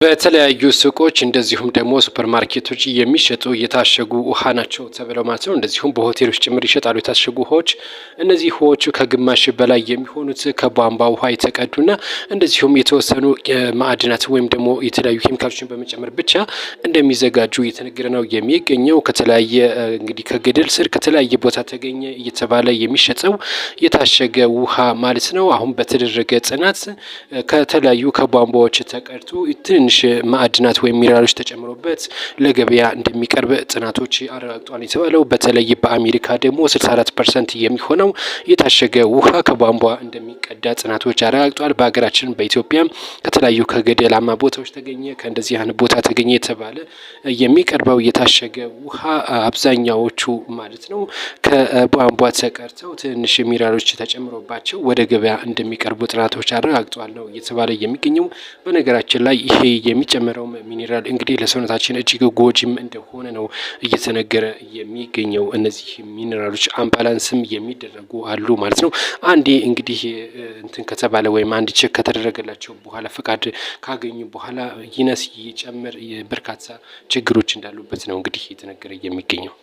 በተለያዩ ሱቆች እንደዚሁም ደግሞ ሱፐርማርኬቶች የሚሸጡ የታሸጉ ውሃ ናቸው ተብለው ማለት ነው። እንደዚሁም በሆቴሎች ጭምር ይሸጣሉ የታሸጉ ውሃዎች። እነዚህ ውሃዎች ከግማሽ በላይ የሚሆኑት ከቧንቧ ውሃ የተቀዱና እንደዚሁም የተወሰኑ ማዕድናት ወይም ደግሞ የተለያዩ ኬሚካሎችን በመጨመር ብቻ እንደሚዘጋጁ እየተነገረ ነው የሚገኘው። ከተለያየ እንግዲህ ከገደል ስር ከተለያየ ቦታ ተገኘ እየተባለ የሚሸጠው የታሸገ ውሃ ማለት ነው። አሁን በተደረገ ጥናት ከተለያዩ ከቧንቧዎች ተቀድቶ ትንሽ ማዕድናት ወይም ሚነራሎች ተጨምሮበት ለገበያ እንደሚቀርብ ጥናቶች አረጋግጧል የተባለው። በተለይ በአሜሪካ ደግሞ 64% የሚሆነው የታሸገ ውሃ ከቧንቧ እንደሚቀዳ ጥናቶች አረጋግጧል። በሀገራችን በኢትዮጵያ ከተለያዩ ከገደላማ ቦታዎች ተገኘ ከእንደዚህ አይነት ቦታ ተገኘ የተባለ የሚቀርበው የታሸገ ውሃ አብዛኛዎቹ ማለት ነው ከቧንቧ ተቀድተው ትንሽ ሚነራሎች ተጨምሮባቸው ወደ ገበያ እንደሚቀርቡ ጥናቶች አረጋግጧል ነው እየተባለ የሚገኘው። በነገራችን ላይ ይሄ የሚጨመረውም ሚኔራል እንግዲህ ለሰውነታችን እጅግ ጎጂም እንደሆነ ነው እየተነገረ የሚገኘው። እነዚህ ሚኔራሎች አምባላንስም የሚደረጉ አሉ ማለት ነው። አንዴ እንግዲህ እንትን ከተባለ ወይም አንድ ቼክ ከተደረገላቸው በኋላ ፈቃድ ካገኙ በኋላ ይነስ ይጨምር በርካታ ችግሮች እንዳሉበት ነው እንግዲህ እየተነገረ የሚገኘው።